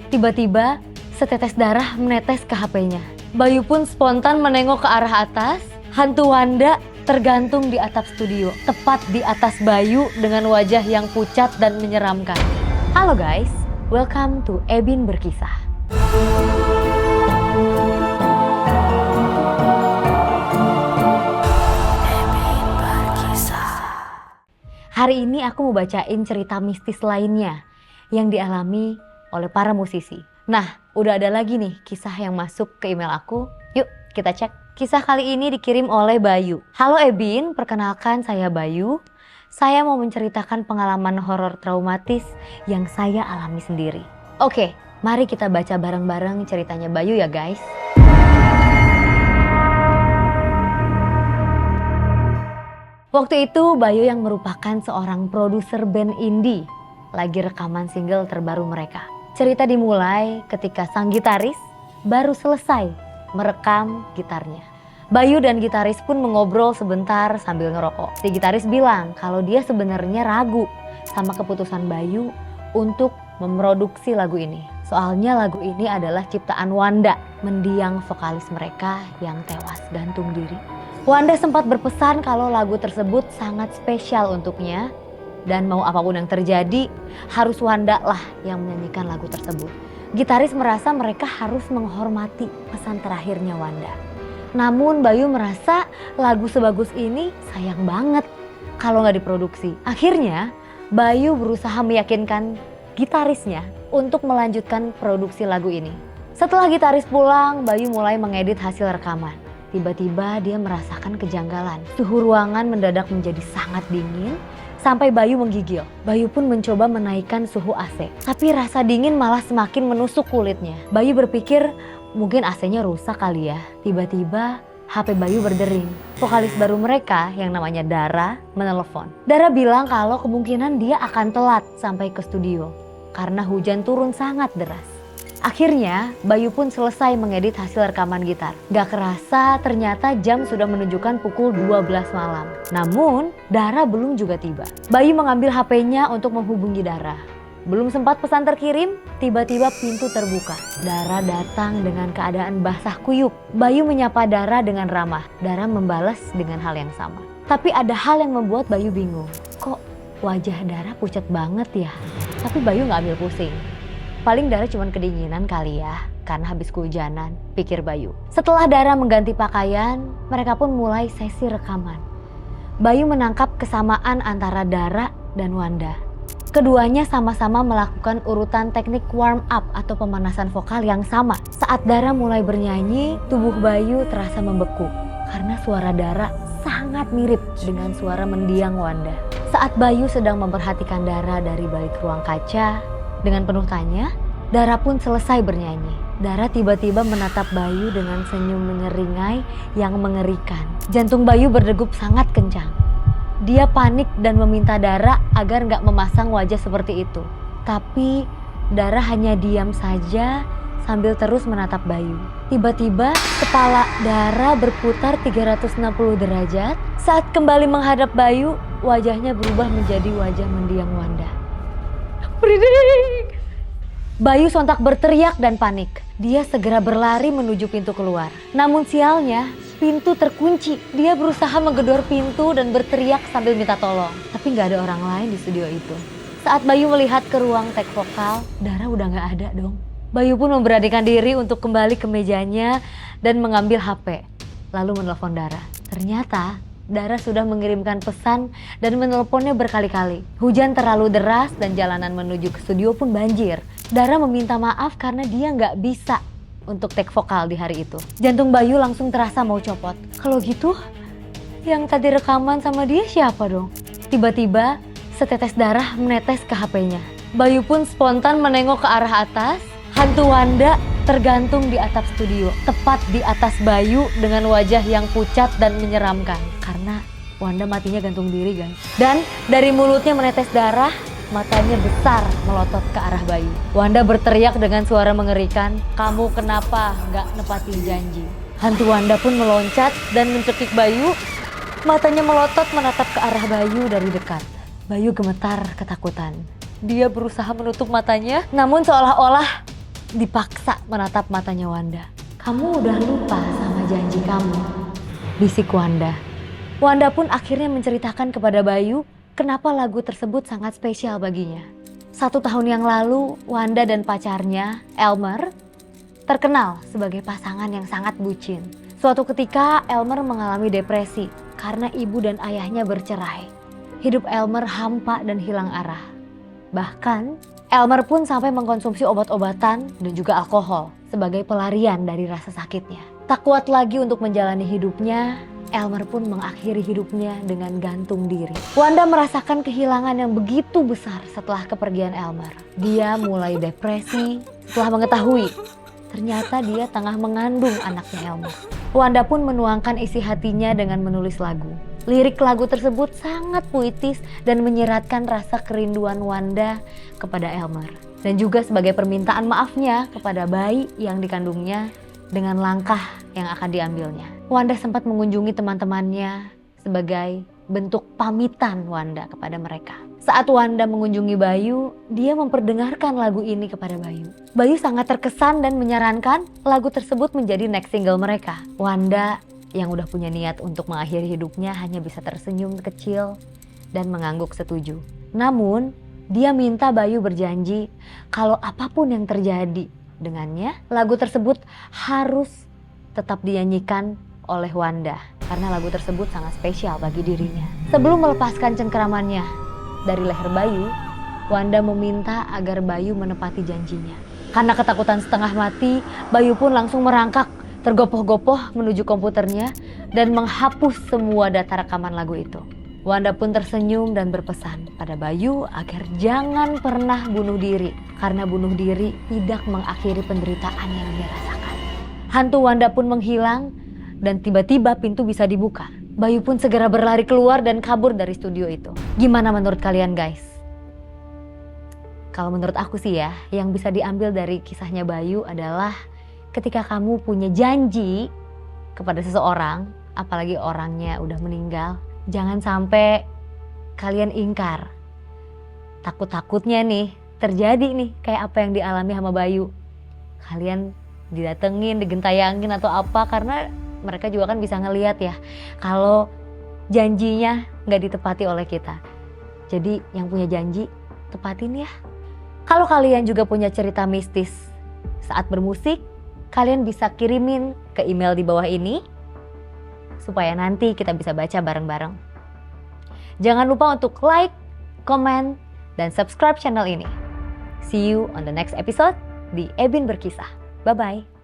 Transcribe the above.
Tiba-tiba, setetes darah menetes ke HP-nya. Bayu pun spontan menengok ke arah atas. Hantu Wanda tergantung di atap studio, tepat di atas Bayu dengan wajah yang pucat dan menyeramkan. Halo guys, welcome to Ebin Berkisah. Hari ini aku mau bacain cerita mistis lainnya yang dialami oleh para musisi. Nah, udah ada lagi nih kisah yang masuk ke email aku. Yuk kita cek. Kisah kali ini dikirim oleh Bayu. Halo Ebin, perkenalkan saya Bayu. Saya mau menceritakan pengalaman horor traumatis yang saya alami sendiri. Oke, mari kita baca bareng-bareng ceritanya Bayu ya guys. Waktu itu Bayu yang merupakan seorang produser band indie lagi rekaman single terbaru mereka. Cerita dimulai ketika sang gitaris baru selesai merekam gitarnya. Bayu dan gitaris pun mengobrol sebentar sambil ngerokok. Si gitaris bilang kalau dia sebenarnya ragu sama keputusan Bayu untuk memproduksi lagu ini. Soalnya lagu ini adalah ciptaan Wanda, mendiang vokalis mereka yang tewas gantung diri. Wanda sempat berpesan kalau lagu tersebut sangat spesial untuknya dan mau apapun yang terjadi harus Wanda lah yang menyanyikan lagu tersebut. Gitaris merasa mereka harus menghormati pesan terakhirnya Wanda. Namun Bayu merasa lagu sebagus ini sayang banget kalau nggak diproduksi. Akhirnya Bayu berusaha meyakinkan gitarisnya untuk melanjutkan produksi lagu ini. Setelah gitaris pulang, Bayu mulai mengedit hasil rekaman. Tiba-tiba dia merasakan kejanggalan. Suhu ruangan mendadak menjadi sangat dingin sampai Bayu menggigil. Bayu pun mencoba menaikkan suhu AC. Tapi rasa dingin malah semakin menusuk kulitnya. Bayu berpikir mungkin AC-nya rusak kali ya. Tiba-tiba HP Bayu berdering. Vokalis baru mereka yang namanya Dara menelepon. Dara bilang kalau kemungkinan dia akan telat sampai ke studio karena hujan turun sangat deras. Akhirnya Bayu pun selesai mengedit hasil rekaman gitar. Gak kerasa ternyata jam sudah menunjukkan pukul 12 malam. Namun Dara belum juga tiba. Bayu mengambil HP-nya untuk menghubungi Dara. Belum sempat pesan terkirim, tiba-tiba pintu terbuka. Dara datang dengan keadaan basah kuyup. Bayu menyapa Dara dengan ramah. Dara membalas dengan hal yang sama. Tapi ada hal yang membuat Bayu bingung. Kok wajah Dara pucat banget ya? Tapi Bayu gak ambil pusing. Paling Dara cuma kedinginan kali ya, karena habis kehujanan, pikir Bayu. Setelah Dara mengganti pakaian, mereka pun mulai sesi rekaman. Bayu menangkap kesamaan antara Dara dan Wanda. Keduanya sama-sama melakukan urutan teknik warm up atau pemanasan vokal yang sama. Saat Dara mulai bernyanyi, tubuh Bayu terasa membeku karena suara Dara sangat mirip dengan suara mendiang Wanda. Saat Bayu sedang memperhatikan Dara dari balik ruang kaca, dengan penuh tanya, Dara pun selesai bernyanyi. Dara tiba-tiba menatap Bayu dengan senyum menyeringai yang mengerikan. Jantung Bayu berdegup sangat kencang. Dia panik dan meminta Dara agar gak memasang wajah seperti itu. Tapi Dara hanya diam saja sambil terus menatap Bayu. Tiba-tiba kepala Dara berputar 360 derajat. Saat kembali menghadap Bayu, wajahnya berubah menjadi wajah mendiang Wanda. Berding! Bayu sontak berteriak dan panik. Dia segera berlari menuju pintu keluar. Namun sialnya, pintu terkunci. Dia berusaha menggedor pintu dan berteriak sambil minta tolong. Tapi gak ada orang lain di studio itu. Saat Bayu melihat ke ruang take vokal, Dara udah gak ada dong. Bayu pun memberanikan diri untuk kembali ke mejanya dan mengambil HP. Lalu menelpon Dara. Ternyata Dara sudah mengirimkan pesan dan menelponnya berkali-kali. Hujan terlalu deras dan jalanan menuju ke studio pun banjir. Dara meminta maaf karena dia nggak bisa untuk take vokal di hari itu. Jantung Bayu langsung terasa mau copot. Kalau gitu, yang tadi rekaman sama dia siapa dong? Tiba-tiba setetes darah menetes ke HP-nya. Bayu pun spontan menengok ke arah atas. Hantu Wanda tergantung di atap studio, tepat di atas Bayu dengan wajah yang pucat dan menyeramkan. Karena Wanda matinya gantung diri guys. Dan dari mulutnya menetes darah, matanya besar melotot ke arah Bayu. Wanda berteriak dengan suara mengerikan, "Kamu kenapa nggak nepatin janji?" Hantu Wanda pun meloncat dan mencekik Bayu. Matanya melotot menatap ke arah Bayu dari dekat. Bayu gemetar ketakutan. Dia berusaha menutup matanya, namun seolah-olah dipaksa menatap matanya Wanda. "Kamu udah lupa sama janji kamu," bisik Wanda. Wanda pun akhirnya menceritakan kepada Bayu kenapa lagu tersebut sangat spesial baginya. 1 tahun yang lalu, Wanda dan pacarnya, Elmer, terkenal sebagai pasangan yang sangat bucin. Suatu ketika, Elmer mengalami depresi karena ibu dan ayahnya bercerai. Hidup Elmer hampa dan hilang arah. Bahkan, Elmer pun sampai mengkonsumsi obat-obatan dan juga alkohol sebagai pelarian dari rasa sakitnya. Tak kuat lagi untuk menjalani hidupnya, Elmer pun mengakhiri hidupnya dengan gantung diri. Wanda merasakan kehilangan yang begitu besar setelah kepergian Elmer. Dia mulai depresi setelah mengetahui ternyata dia tengah mengandung anaknya Elmer. Wanda pun menuangkan isi hatinya dengan menulis lagu. Lirik lagu tersebut sangat puitis dan menyeratkan rasa kerinduan Wanda kepada Elmer. Dan juga sebagai permintaan maafnya kepada bayi yang dikandungnya dengan langkah yang akan diambilnya. Wanda sempat mengunjungi teman-temannya sebagai bentuk pamitan Wanda kepada mereka. Saat Wanda mengunjungi Bayu, dia memperdengarkan lagu ini kepada Bayu. Bayu sangat terkesan dan menyarankan lagu tersebut menjadi next single mereka. Wanda yang udah punya niat untuk mengakhiri hidupnya hanya bisa tersenyum kecil dan mengangguk setuju. Namun, dia minta Bayu berjanji kalau apapun yang terjadi dengannya, lagu tersebut harus tetap dinyanyikan oleh Wanda karena lagu tersebut sangat spesial bagi dirinya. Sebelum melepaskan cengkeramannya dari leher Bayu, Wanda meminta agar Bayu menepati janjinya. Karena ketakutan setengah mati, Bayu pun langsung merangkak, tergopoh-gopoh menuju komputernya dan menghapus semua data rekaman lagu itu. Wanda pun tersenyum dan berpesan pada Bayu agar jangan pernah bunuh diri, karena bunuh diri tidak mengakhiri penderitaan yang dia rasakan. Hantu Wanda pun menghilang dan tiba-tiba pintu bisa dibuka. Bayu pun segera berlari keluar dan kabur dari studio itu. Gimana menurut kalian guys? Kalau menurut aku sih ya, yang bisa diambil dari kisahnya Bayu adalah ketika kamu punya janji kepada seseorang, apalagi orangnya udah meninggal, jangan sampai kalian ingkar. Takut-takutnya nih terjadi nih kayak apa yang dialami sama Bayu. Kalian didatengin, digentayangin atau apa, karena mereka juga kan bisa ngelihat ya kalau janjinya nggak ditepati oleh kita. Jadi yang punya janji tepatin ya. Kalau kalian juga punya cerita mistis saat bermusik, kalian bisa kirimin ke email di bawah ini supaya nanti kita bisa baca bareng-bareng. Jangan lupa untuk like, comment, dan subscribe channel ini. See you on the next episode di Ebin Berkisah. Bye-bye.